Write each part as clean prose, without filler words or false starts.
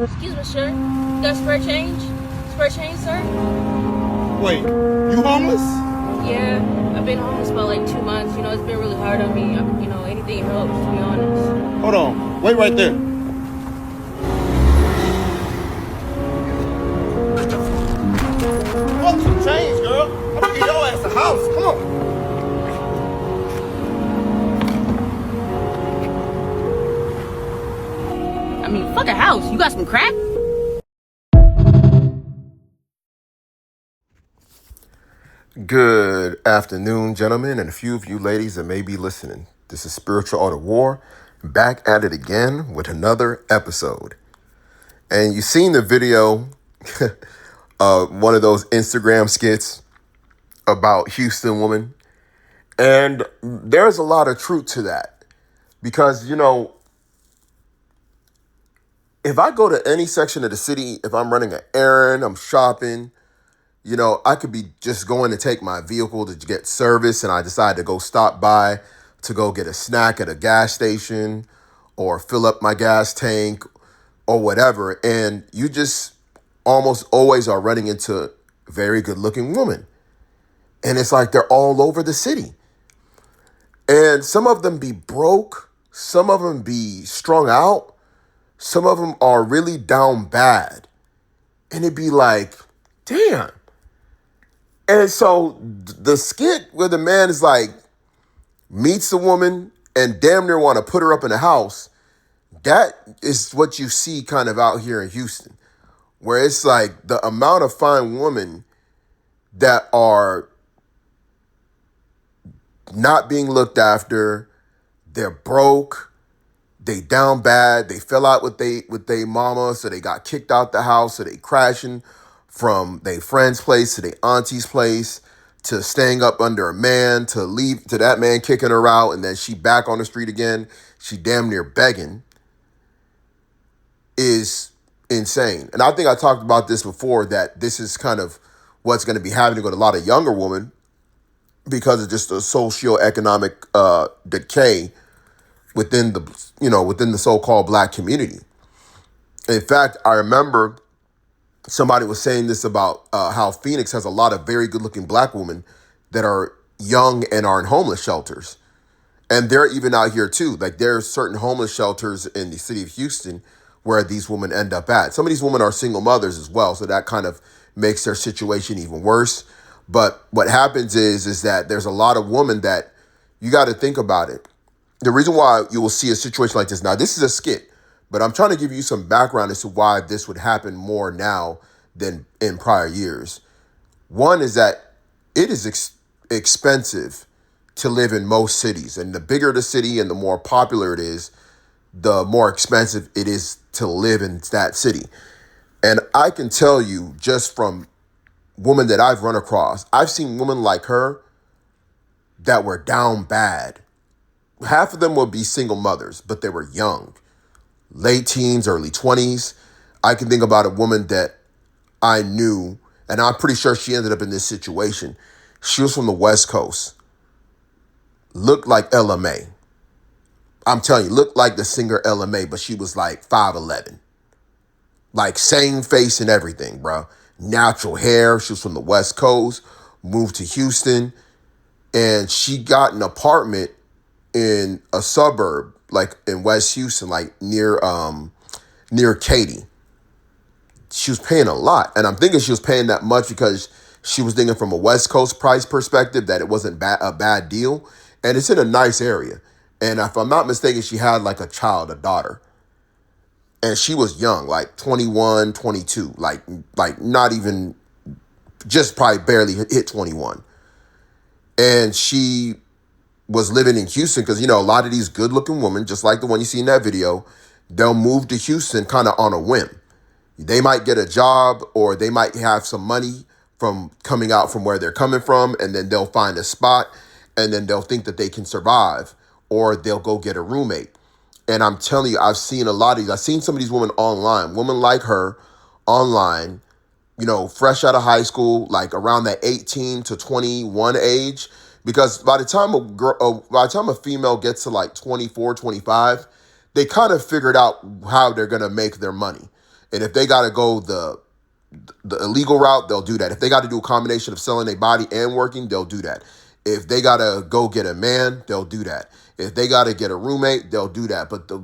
Excuse me, sir. You got spare change? Spare change, sir? Wait, you homeless? Yeah, I've been homeless about like 2 months. It's been really hard on me. Anything helps, to be honest. Hold on. Wait right there. Fuck some change, girl. I'm gonna get your ass a house. Come on. Fuck a house. You got some crack? Good afternoon, gentlemen, and a few of you ladies that may be listening. This is Spiritual Art of War, back at it again with another episode. And you've seen the video, one of those Instagram skits about Houston woman. And there's a lot of truth to that. Because, if I go to any section of the city, if I'm running an errand, I'm shopping, I could be just going to take my vehicle to get service and I decide to go stop by to go get a snack at a gas station or fill up my gas tank or whatever. And you just almost always are running into very good looking women. And it's like they're all over the city. And some of them be broke. Some of them be strung out. Some of them are really down bad. And it'd be like, damn. And so the skit where the man is like, meets the woman and damn near want to put her up in a house, that is what you see kind of out here in Houston, where it's like the amount of fine women that are not being looked after, they're broke, they down bad, they fell out with they mama, so they got kicked out the house, so they crashing from their friend's place to their auntie's place, to staying up under a man, to leave, to that man kicking her out, and then she back on the street again, she damn near begging, is insane. And I think I talked about this before, that this is kind of what's going to be happening with a lot of younger women because of just the socioeconomic decay within the so-called black community. In fact, I remember somebody was saying this about how Phoenix has a lot of very good-looking black women that are young and are in homeless shelters. And they're even out here too. Like there are certain homeless shelters in the city of Houston where these women end up at. Some of these women are single mothers as well, so that kind of makes their situation even worse. But what happens is that there's a lot of women that you got to think about it. The reason why you will see a situation like this, now this is a skit, but I'm trying to give you some background as to why this would happen more now than in prior years. One is that it is expensive to live in most cities. And the bigger the city and the more popular it is, the more expensive it is to live in that city. And I can tell you just from women that I've run across, I've seen women like her that were down bad. Half of them would be single mothers, but they were young, late teens, early 20s. I can think about a woman that I knew, and I'm pretty sure she ended up in this situation. She was from the West Coast. Looked like LMA. I'm telling you, looked like the singer LMA, but she was like 5'11". Like same face and everything, bro. Natural hair. She was from the West Coast, moved to Houston, and she got an apartment in a suburb, like in West Houston, like near Katy. She was paying a lot. And I'm thinking she was paying that much because she was thinking from a West Coast price perspective that it wasn't a bad deal. And it's in a nice area. And if I'm not mistaken, she had like a child, a daughter. And she was young, like 21, 22, like not even, just probably barely hit 21. And she was living in Houston because, a lot of these good looking women, just like the one you see in that video, they'll move to Houston kind of on a whim. They might get a job or they might have some money from coming out from where they're coming from, and then they'll find a spot and then they'll think that they can survive, or they'll go get a roommate. And I'm telling you, I've seen a lot of these. I've seen some of these women online, women like her online, fresh out of high school, like around that 18 to 21 age. Because by the time a female gets to like 24, 25, they kind of figured out how they're going to make their money. And if they got to go the illegal route, they'll do that. If they got to do a combination of selling their body and working, they'll do that. If they got to go get a man, they'll do that. If they got to get a roommate, they'll do that. But the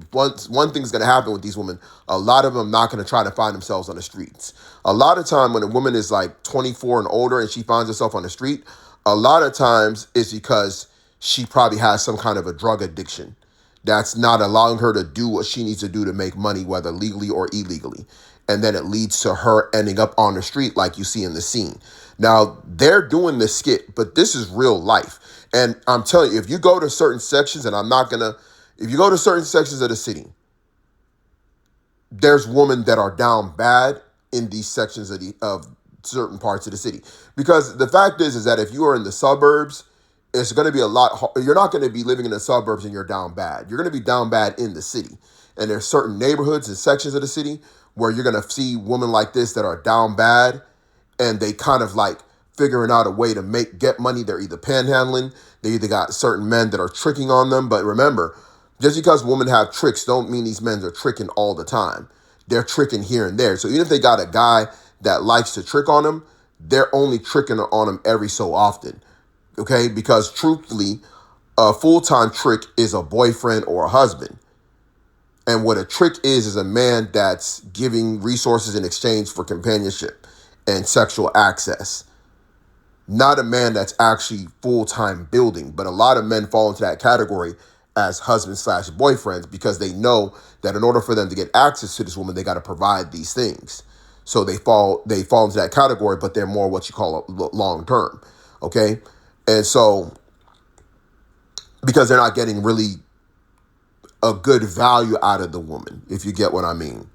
one thing's going to happen with these women, a lot of them not going to try to find themselves on the streets. A lot of time when a woman is like 24 and older and she finds herself on the street, a lot of times it's because she probably has some kind of a drug addiction that's not allowing her to do what she needs to do to make money, whether legally or illegally. And then it leads to her ending up on the street like you see in the scene. Now, they're doing this skit, but this is real life. And I'm telling you, if you go to certain sections, and if you go to certain sections of the city, there's women that are down bad in these sections of certain parts of the city. Because the fact is that if you are in the suburbs, it's going to be a lot. You're not going to be living in the suburbs and you're down bad. You're going to be down bad in the city. And there's certain neighborhoods and sections of the city where you're going to see women like this that are down bad, and they kind of like figuring out a way to get money. They're either panhandling, they either got certain men that are tricking on them. But remember, just because women have tricks don't mean these men are tricking all the time. They're tricking here and there. So even if they got a guy that likes to trick on them, they're only tricking on them every so often. Okay? Because truthfully, a full-time trick is a boyfriend or a husband. And what a trick is a man that's giving resources in exchange for companionship and sexual access. Not a man that's actually full-time building. But a lot of men fall into that category as husbands/boyfriends because they know that in order for them to get access to this woman, they got to provide these things. So they fall into that category, but they're more what you call a long-term. Okay? And so because they're not getting really a good value out of the woman, if you get what I mean.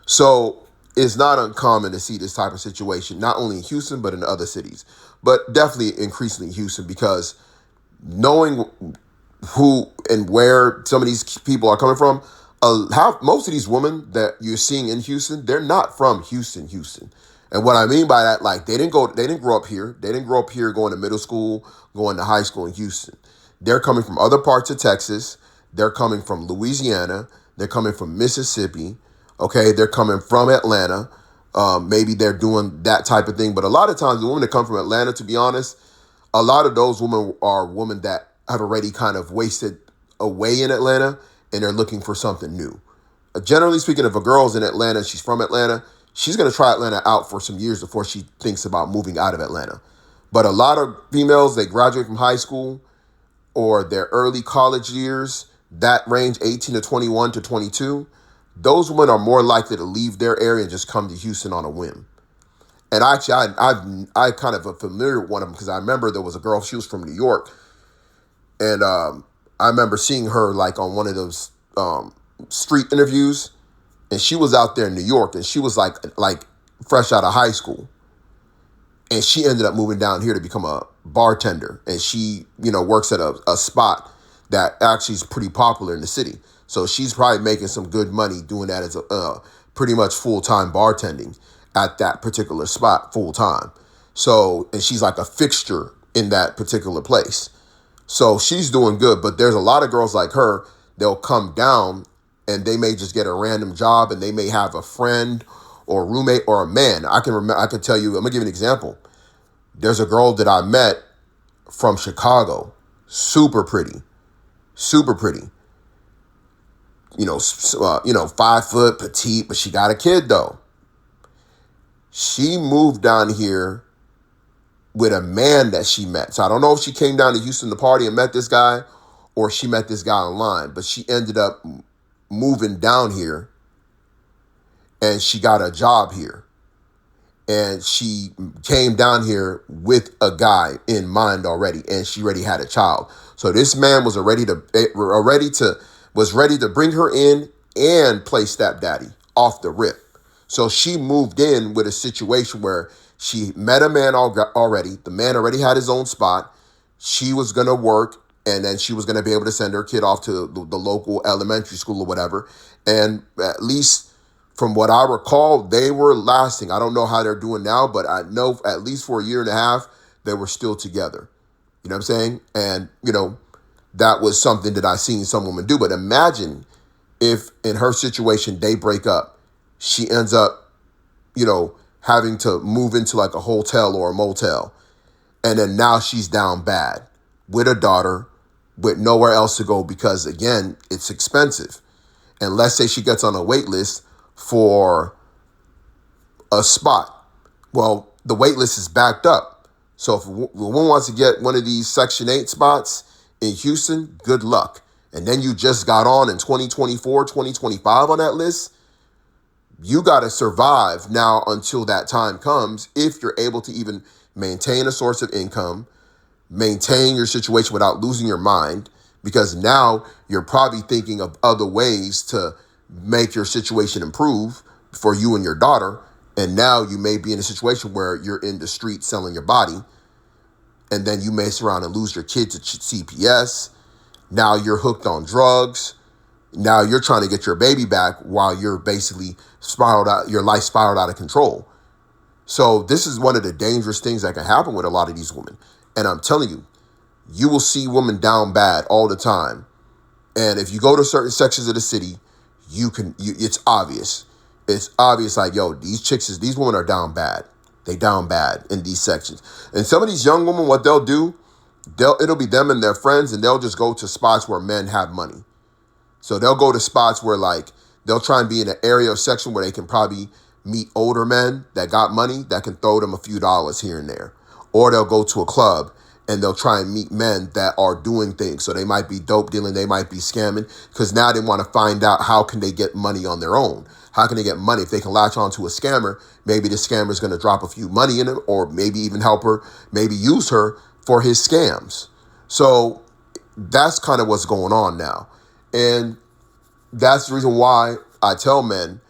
So it's not uncommon to see this type of situation, not only in Houston, but in other cities. But definitely increasingly in Houston, because knowing who and where some of these people are coming from, most of these women that you're seeing in Houston, they're not from Houston. And what I mean by that, like they didn't grow up here. They didn't grow up here going to middle school, going to high school in Houston. They're coming from other parts of Texas. They're coming from Louisiana. They're coming from Mississippi. Okay, they're coming from Atlanta. Maybe they're doing that type of thing. But a lot of times the women that come from Atlanta, to be honest, a lot of those women are women that have already kind of wasted away in Atlanta and they're looking for something new. Generally speaking, if a girl's in Atlanta, she's from Atlanta, she's going to try Atlanta out for some years before she thinks about moving out of Atlanta. But a lot of females, they graduate from high school or their early college years, that range 18 to 21 to 22, those women are more likely to leave their area and just come to Houston on a whim. And actually, I kind of am familiar with one of them because I remember there was a girl, she was from New York, and I remember seeing her like on one of those street interviews, and she was out there in New York, and she was like fresh out of high school, and she ended up moving down here to become a bartender, and she works at a spot that actually is pretty popular in the city. So she's probably making some good money doing that as a pretty much full-time bartending at that particular spot full-time. So, and she's like a fixture in that particular place. So she's doing good, but there's a lot of girls like her, they'll come down and they may just get a random job and they may have a friend or roommate or a man. I can tell you, I'm gonna give you an example. There's a girl that I met from Chicago, super pretty. 5 foot, petite, but she got a kid though. She moved down here with a man that she met. So I don't know if she came down to Houston to party and met this guy or she met this guy online, but she ended up moving down here and she got a job here. And she came down here with a guy in mind already, and she already had a child. So this man was ready to bring her in and play stepdaddy off the rip. So she moved in with a situation where she met a man already. The man already had his own spot. She was going to work, and then she was going to be able to send her kid off to the local elementary school or whatever. And at least from what I recall, they were lasting. I don't know how they're doing now, but I know at least for a year and a half, they were still together. You know what I'm saying? And, that was something that I seen some women do. But imagine if in her situation, they break up. she ends up, having to move into like a hotel or a motel. And then now she's down bad with a daughter, with nowhere else to go because, again, it's expensive. And let's say she gets on a wait list for a spot. Well, the wait list is backed up. So if a woman wants to get one of these Section 8 spots in Houston, good luck. And then you just got on in 2024, 2025 on that list. You got to survive now until that time comes, if you're able to even maintain a source of income, maintain your situation without losing your mind, because now you're probably thinking of other ways to make your situation improve for you and your daughter. And now you may be in a situation where you're in the street selling your body, and then you may surround and lose your kid to CPS. Now you're hooked on drugs. Now you're trying to get your baby back while you're basically your life spiraled out of control. So this is one of the dangerous things that can happen with a lot of these women. And I'm telling you, you will see women down bad all the time. And if you go to certain sections of the city, it's obvious. It's obvious, like, yo, these women are down bad. They down bad in these sections. And some of these young women, what they'll do, it'll be them and their friends, and they'll just go to spots where men have money. So they'll go to spots where, like, they'll try and be in an area or section where they can probably meet older men that got money that can throw them a few dollars here and there. Or they'll go to a club and they'll try and meet men that are doing things. So they might be dope dealing, they might be scamming, because now they want to find out how can they get money on their own. How can they get money? If they can latch onto a scammer, maybe the scammer is going to drop a few money in it, or maybe even help her, maybe use her for his scams. So that's kind of what's going on now. And that's the reason why I tell men,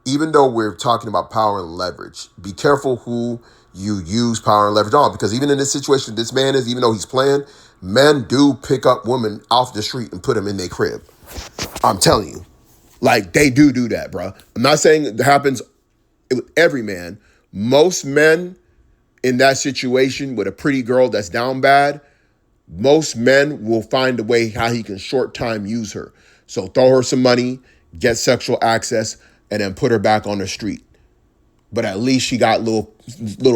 even though we're talking about power and leverage, be careful who you use power and leverage on. Because even in this situation, this man is, even though he's playing, men do pick up women off the street and put them in their crib. I'm telling you. Like, they do that, bro. I'm not saying it happens with every man. Most men in that situation with a pretty girl that's down bad, most men will find a way how he can short time use her. So throw her some money, get sexual access, and then put her back on the street. But at least she got little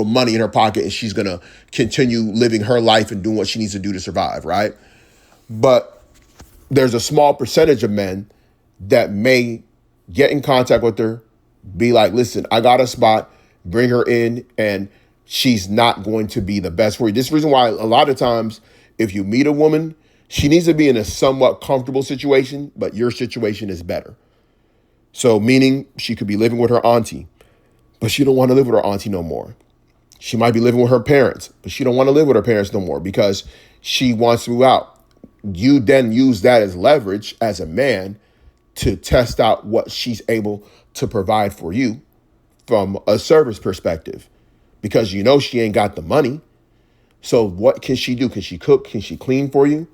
money in her pocket, and she's going to continue living her life and doing what she needs to do to survive, right? But there's a small percentage of men that may get in contact with her, be like, listen, I got a spot, bring her in, and she's not going to be the best for you. This is the reason why a lot of times if you meet a woman, she needs to be in a somewhat comfortable situation, but your situation is better. So meaning she could be living with her auntie, but she don't want to live with her auntie no more. She might be living with her parents, but she don't want to live with her parents no more because she wants to move out. You then use that as leverage as a man to test out what she's able to provide for you from a service perspective, because you know she ain't got the money. So what can she do? Can she cook? Can she clean for you?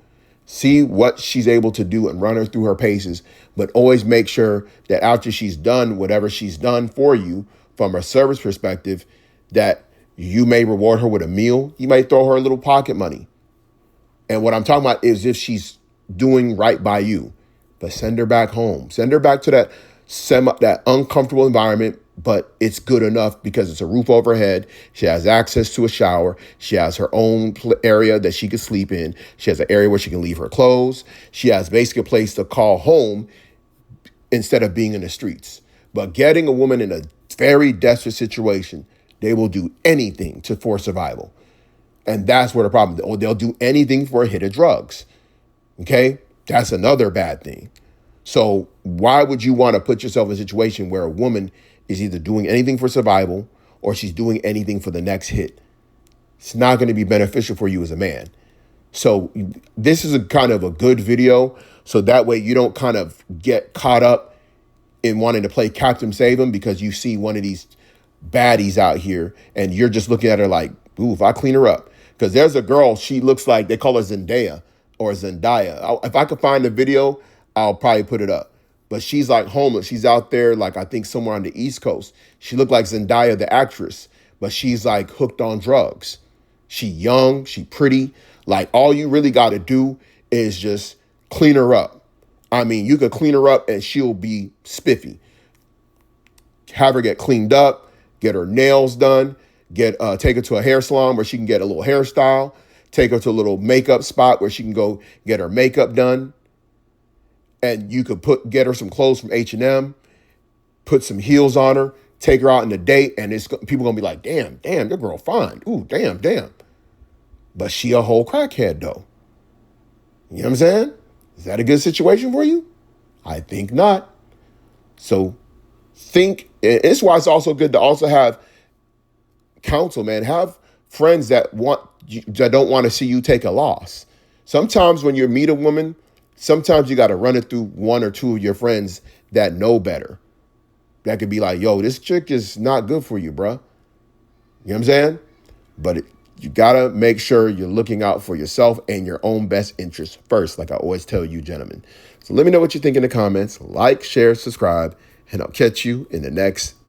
See what she's able to do and run her through her paces, but always make sure that after she's done whatever she's done for you from a service perspective, that you may reward her with a meal. You might throw her a little pocket money. And what I'm talking about is if she's doing right by you, but send her back home. Send her back to that uncomfortable environment, but it's good enough because it's a roof over her head. She has access to a shower. She has her own area that she can sleep in. She has an area where she can leave her clothes. She has basically a place to call home instead of being in the streets. But getting a woman in a very desperate situation, they will do anything for survival. And that's where the problem is. Or they'll do anything for a hit of drugs. Okay? That's another bad thing. So why would you want to put yourself in a situation where a woman is either doing anything for survival or she's doing anything for the next hit? It's not going to be beneficial for you as a man. So this is a kind of a good video. So that way you don't kind of get caught up in wanting to play Captain Save 'em because you see one of these baddies out here and you're just looking at her like, ooh, if I clean her up. Because there's a girl, she looks like, they call her Zendaya. If I could find the video, I'll probably put it up. But she's like homeless. She's out there, like, I think somewhere on the East Coast. She looked like Zendaya, the actress, but she's like hooked on drugs. She young, she pretty. Like, all you really got to do is just clean her up. I mean, you could clean her up and she'll be spiffy. have her get cleaned up, get her nails done, take her to a hair salon where she can get a little hairstyle, take her to a little makeup spot where she can go get her makeup done. And you could get her some clothes from H&M, put some heels on her, take her out on a date, and people gonna be like, damn, your girl fine. Ooh, damn. But she a whole crackhead though. You know what I'm saying? Is that a good situation for you? I think not. So it's why it's also good to also have counsel, man. Have friends that don't want to see you take a loss. Sometimes when you meet a woman, sometimes you got to run it through one or two of your friends that know better. That could be like, yo, this chick is not good for you, bruh. You know what I'm saying? But you got to make sure you're looking out for yourself and your own best interests first, like I always tell you, gentlemen. So let me know what you think in the comments. Like, share, subscribe, and I'll catch you in the next